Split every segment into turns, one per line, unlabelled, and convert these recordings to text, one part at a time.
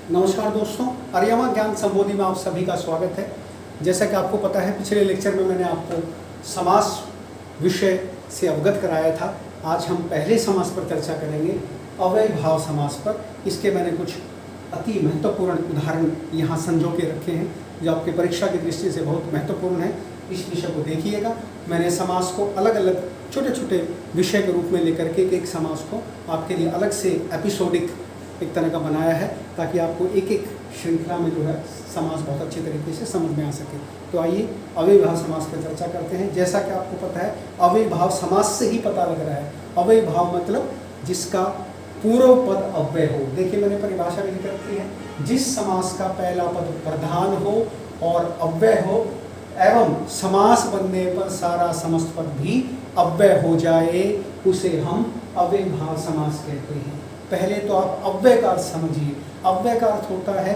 नमस्कार दोस्तों, आर्यमा ज्ञान संबोधि में आप सभी का स्वागत है। जैसा कि आपको पता है, पिछले लेक्चर में मैंने आपको समास विषय से अवगत कराया था। आज हम पहले समास पर चर्चा करेंगे, अव्ययभाव समास पर। इसके मैंने कुछ अति महत्वपूर्ण उदाहरण यहाँ संजो के रखे हैं जो आपके परीक्षा की दृष्टि से बहुत महत्वपूर्ण है। इस विषय को देखिएगा। मैंने समास को अलग अलग छोटे छोटे विषय के रूप में लेकर के एक समास को आपके लिए अलग से एपिसोडिक एक तरह का बनाया है, ताकि आपको एक एक श्रृंखला में जो है समास बहुत अच्छे तरीके से समझ में आ सके। तो आइए अव्ययभाव समास पर चर्चा करते हैं। जैसा कि आपको पता है, अव्ययभाव समास से ही पता लग रहा है। अव्ययभाव मतलब जिसका पूर्व पद अव्यय हो। देखिए, मैंने परिभाषा भी लिख रखी है, जिस समास का पहला पद प्रधान हो और अव्यय हो एवं समास बनने पर सारा समस्त पद भी अव्यय हो जाए, उसे हम अव्ययभाव समास कहते हैं। पहले तो आप अव्यय का अर्थ समझिए। अव्यय का अर्थ होता है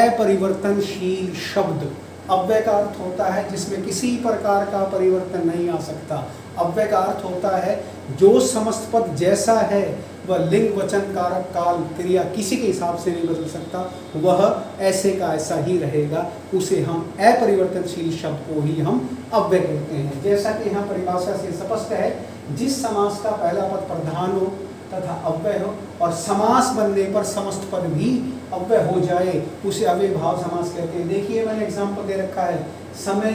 अपरिवर्तनशील शब्द। अव्यय का अर्थ होता है जिसमें किसी प्रकार का परिवर्तन नहीं आ सकता। अव्यय का अर्थ होता है जो समस्त पद जैसा है वह लिंग वचन कारक काल क्रिया किसी के हिसाब से नहीं बदल सकता, वह ऐसे का ऐसा ही रहेगा। उसे हम अपरिवर्तनशील शब्द को ही हम अव्यय कहते हैं। जैसा कि यहाँ परिभाषा से स्पष्ट है, जिस समास का पहला पद प्रधान हो तथा अव्यय हो और समास बनने पर समस्त पद भी अव्यय हो जाए, उसे अव्ययभाव समास कहते हैं। देखिए, मैंने एग्जाम्पल दे रखा है। समय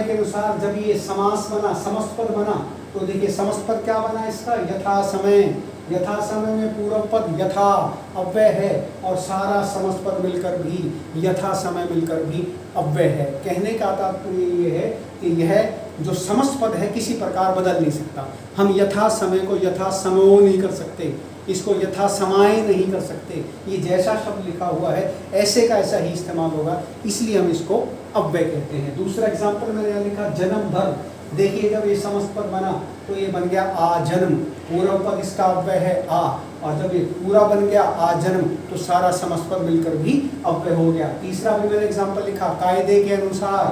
के अनुसार जब ये समास बना, समस्त पद बना, तो देखिए समस्त पद क्या बना इसका, यथा समय। यथा समय में पूर्व पद यथा अव्यय है और सारा समस्त पद मिलकर भी यथा समय मिलकर भी अव्यय है। कहने का तात्पर्य ये है कि यह जो समस्त पद है किसी प्रकार बदल नहीं सकता। हम यथा समय को यथा समयो नहीं कर सकते, इसको यथा समाय नहीं कर सकते। ये जैसा शब्द लिखा हुआ है ऐसे का ऐसा ही इस्तेमाल होगा, इसलिए हम इसको अव्यय कहते हैं। दूसरा एग्जाम्पल मैंने यहाँ लिखा, जन्म भर। देखिए, जब ये समस्त पद बना तो ये बन गया आ जन्म। पूर्व पद इसका अव्यय है आ, और जब ये पूरा बन गया आ जन्म तो सारा समस्त पद मिलकर भी अव्यय हो गया। तीसरा भी मैंने एग्जाम्पल लिखा, कायदे के अनुसार।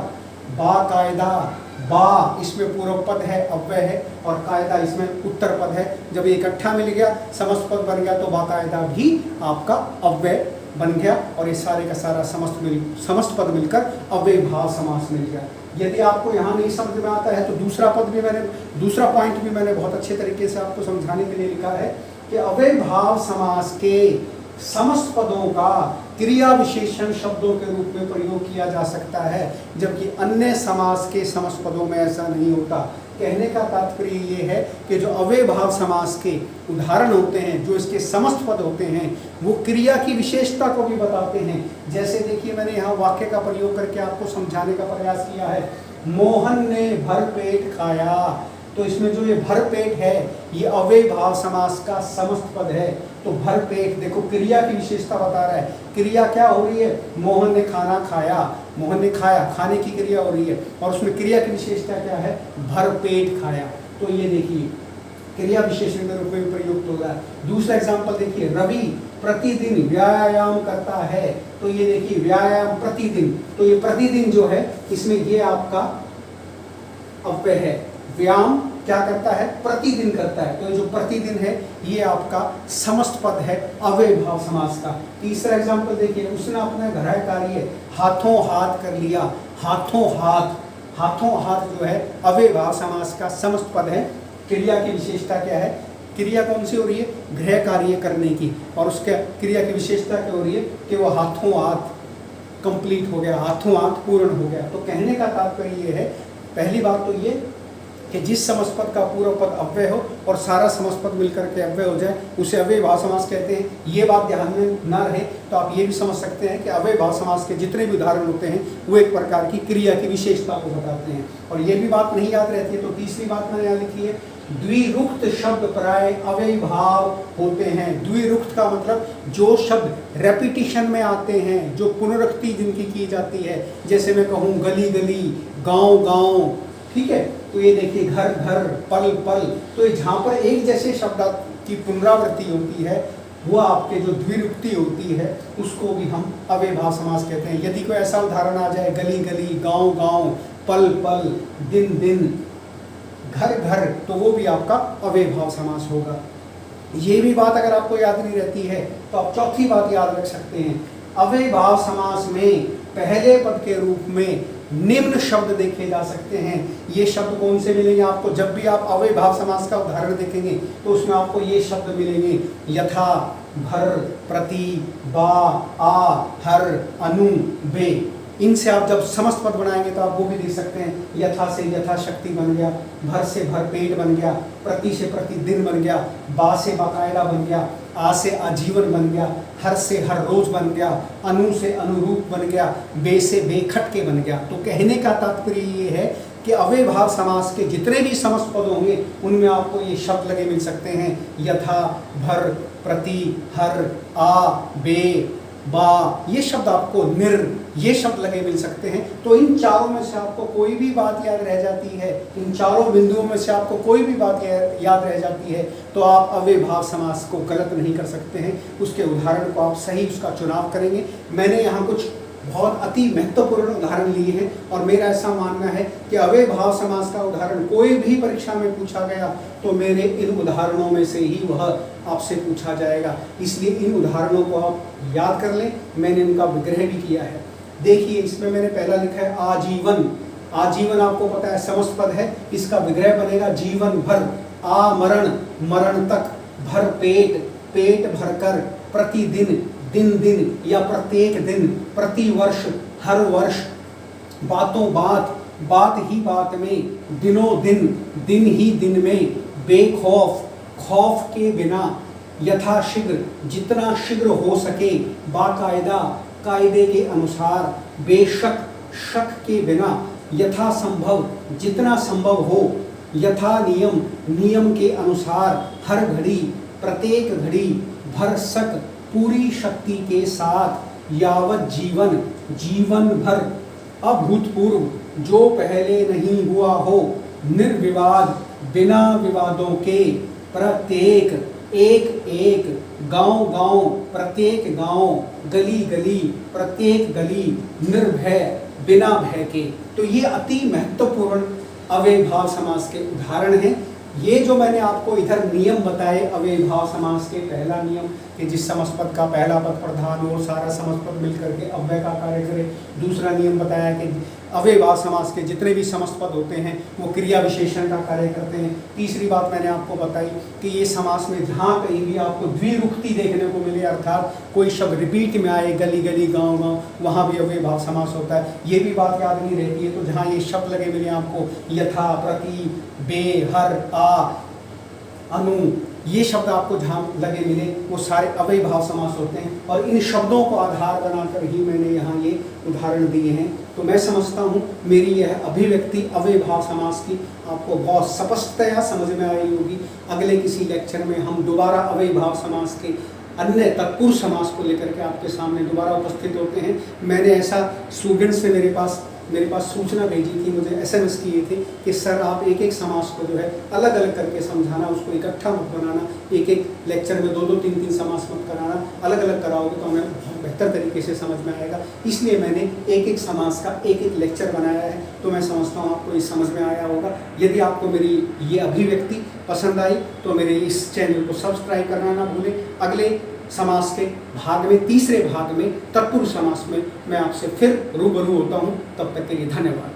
बाकायदा, बा इसमें पूर्व पद है अव्यय है और कायदा इसमें उत्तर पद है। जब ये इकट्ठा मिल गया समस्त पद बन गया तो बाकायदा भी आपका अव्यय बन गया और ये सारे का सारा समस्त पद मिलकर अव्ययभाव समास मिल गया। यदि आपको यहाँ नहीं समझ में आता है तो दूसरा पॉइंट भी मैंने बहुत अच्छे तरीके से आपको समझाने के लिए लिखा है कि अव्ययभाव समास के समस्त पदों का क्रिया विशेषण शब्दों के रूप में प्रयोग किया जा सकता है, जबकि अन्य समास के समस्त पदों में ऐसा नहीं होता। कहने का तात्पर्य ये है कि जो अव्ययभाव समास के उदाहरण होते हैं, जो इसके समस्त पद होते हैं, वो क्रिया की विशेषता को भी बताते हैं। जैसे देखिए, मैंने यहाँ वाक्य का प्रयोग करके आपको समझाने का प्रयास किया है, मोहन ने भर पेट खाया। तो इसमें जो ये भर पेट है ये अव्ययभाव समास का समस्त पद है। तो भर पेट देखो क्रिया की विशेषता बता रहा है। क्रिया क्या हो रही है, मोहन ने खाना खाया, मोहन ने खाया, खाने की क्रिया हो रही है और उसमें क्रिया की विशेषता क्या है, भर पेट खाया। तो ये देखिए क्रिया विशेषण के रूप में प्रयुक्त होगा। दूसरा एग्जाम्पल देखिए, रवि प्रतिदिन व्यायाम करता है। तो ये देखिए व्यायाम प्रतिदिन, तो ये प्रतिदिन जो है इसमें ये आपका अव्यय है। व्यायाम क्या करता है, प्रतिदिन करता है, तो जो प्रतिदिन है ये आपका समस्त पद है अव्ययभाव समास का। तीसरा एग्जाम्पल देखिए, उसने अपना गृह कार्य हाथों हाथ कर लिया। हाथों हाथ जो है अव्ययभाव समास का समस्त पद है। क्रिया की विशेषता क्या है, क्रिया कौन सी हो रही है, गृह कार्य करने की, और उसके क्रिया की विशेषता क्या हो रही है कि वो हाथों हाथ कंप्लीट हो गया, हाथों हाथ पूर्ण हो गया। तो कहने का तात्पर्य ये है, पहली बात तो ये कि जिस समस्त पद का पूर्व पद अव्यय हो और सारा समस्त पद मिलकर के अव्यय हो जाए, उसे अव्ययभाव समास कहते हैं। ये बात ध्यान में ना रहे तो आप ये भी समझ सकते हैं कि अव्ययभाव समास के जितने भी उदाहरण होते हैं वो एक प्रकार की क्रिया की विशेषता को बताते हैं। और ये भी बात नहीं याद रहती है तो तीसरी बात मैंने यहाँ लिखी है, द्विरुक्त शब्द प्राय अव्ययभाव होते हैं। द्विरुक्त का मतलब जो शब्द रेपिटिशन में आते हैं, जो पुनरुक्ति जिनकी की जाती है। जैसे मैं कहूँ गली गली, गाँव गाँव, ठीक है। तो ये देखिए घर घर, पल पल, तो ये जहाँ पर एक जैसे शब्द की पुनरावृत्ति होती है वो आपके जो द्विरुक्ति होती है उसको भी हम अव्ययभाव समास कहते हैं। यदि कोई ऐसा उदाहरण आ जाए, गली गली, गाँव गाँव, पल पल, दिन दिन, घर घर, तो वो भी आपका अव्ययभाव समास होगा। ये भी बात अगर आपको याद नहीं रहती है तो आप चौथी बात याद रख सकते हैं, अव्ययभाव समास में पहले पद के रूप में निम्न शब्द देखे जा सकते हैं। ये शब्द कौन से मिलेंगे आपको? जब भी आप अव्ययभाव समास का उदाहरण देखेंगे तो उसमें आपको ये शब्द मिलेंगे, यथा, भर, प्रति, बा, आ, हर, अनु, बे। इनसे आप जब समस्त पद बनाएंगे तो आप वो भी देख सकते हैं, यथा से यथाशक्ति बन गया, भर से भर पेट बन गया, प्रति से प्रतिदिन बन गया, बा से बाकायदा बन गया, आ से आजीवन बन गया, हर से हर रोज बन गया, अनु से अनुरूप बन गया, बे से बेखटके बन गया। तो कहने का तात्पर्य ये है कि अव्ययभाव समास के जितने भी समस्त पद होंगे उनमें आपको ये शब्द लगे मिल सकते हैं, यथा, भर, प्रति, हर, आ, बे, बा, ये शब्द आपको, निर, ये शब्द लगे मिल सकते हैं। तो इन चारों में से आपको कोई भी बात याद रह जाती है, इन चारों बिंदुओं में से आपको कोई भी बात याद रह जाती है तो आप अव्ययभाव समास को गलत नहीं कर सकते हैं। उसके उदाहरण को आप सही उसका चुनाव करेंगे। मैंने यहाँ कुछ बहुत अति महत्वपूर्ण उदाहरण लिए हैं और मेरा ऐसा मानना है कि अव्ययभाव समास का उदाहरण कोई भी परीक्षा में पूछा गया तो मेरे इन उदाहरणों में से ही वह आपसे पूछा जाएगा। इसलिए इन उदाहरणों को आप याद कर लें। मैंने इनका विग्रह भी किया है। देखिए, इसमें मैंने पहला लिखा है आजीवन। आजीवन आपको पता है समस्त पद है, इसका विग्रह बनेगा जीवन भर, आ मरण, मरण तक, भर पेट, पेट भरकर, प्रतिदिन, दिन दिन या प्रत्येक दिन, प्रति वर्ष, हर वर्ष, बातों बात, बात ही बात में, दिनों दिन, दिन ही दिन में, बेखौफ, खौफ के बिना, यथाशीघ्र, जितना शीघ्र हो सके, बाकायदा, कायदे के अनुसार, बेशक, शक के बिना, यथासंभव, जितना संभव हो, यथा नियम, नियम के अनुसार, हर घड़ी, प्रत्येक घड़ी, भरसक, पूरी शक्ति के साथ, यावत जीवन, जीवन भर, अभूतपूर्व, जो पहले नहीं हुआ हो, निर्विवाद, बिना विवादों के, प्रत्येक, एक एक, गांव गांव, प्रत्येक गांव, गली गली, प्रत्येक गली, निर्भय, बिना भय के। तो ये अति महत्वपूर्ण अव्ययभाव समास के उदाहरण हैं। ये जो मैंने आपको इधर नियम बताए अव्ययभाव समास के, पहला नियम कि जिस समस्त पद का पहला पद प्रधान हो, सारा समस्त पद मिलकर के अव्यय का कार्य करे। दूसरा नियम बताया कि अव्ययभाव समास के जितने भी समस्त पद होते हैं वो क्रिया विशेषण का कार्य करते हैं। तीसरी बात मैंने आपको बताई कि ये समास में जहाँ कहीं भी आपको द्विरुक्ति देखने को मिले, अर्थात कोई शब्द रिपीट में आए, गली गली, गाँव गाँव, वहाँ भी अव्ययभाव समास होता है। ये भी बात याद नहीं रहती है। तो जहाँ ये शब्द लगे मिले आपको, यथा, प्रति, बे, हर, आ, अनु, ये शब्द आपको जहाँ लगे मिले वो सारे अव्ययभाव समास होते हैं। और इन शब्दों को आधार बनाकर ही मैंने यहाँ ये उदाहरण दिए हैं। तो मैं समझता हूँ मेरी यह अभिव्यक्ति अव्ययभाव समास की आपको बहुत स्पष्टतया समझ में आई होगी। अगले किसी लेक्चर में हम दोबारा अव्ययभाव समास के अन्य तत्पुरुष समास को लेकर के आपके सामने दोबारा उपस्थित होते हैं। मैंने ऐसा स्टूडेंट्स ने मेरे पास सूचना भेजी थी, मुझे SMS किए थे कि सर आप एक एक समास को जो है अलग अलग करके समझाना, उसको इकट्ठा मत बनाना, एक एक लेक्चर में 2-2, 3-3 समास मत कराना, अलग अलग कराओगे तो हमें बहुत बेहतर तरीके से समझ में आएगा। इसलिए मैंने एक एक समास का एक एक लेक्चर बनाया है। तो मैं समझता हूँ आपको ये समझ में आया होगा। यदि आपको मेरी ये अभिव्यक्ति पसंद आई तो मेरे इस चैनल को सब्सक्राइब करना ना भूलें। अगले समास के भाग में, तीसरे भाग में, तत्पुरुष समास में मैं आपसे फिर रूबरू होता हूँ। तब तक के लिए धन्यवाद।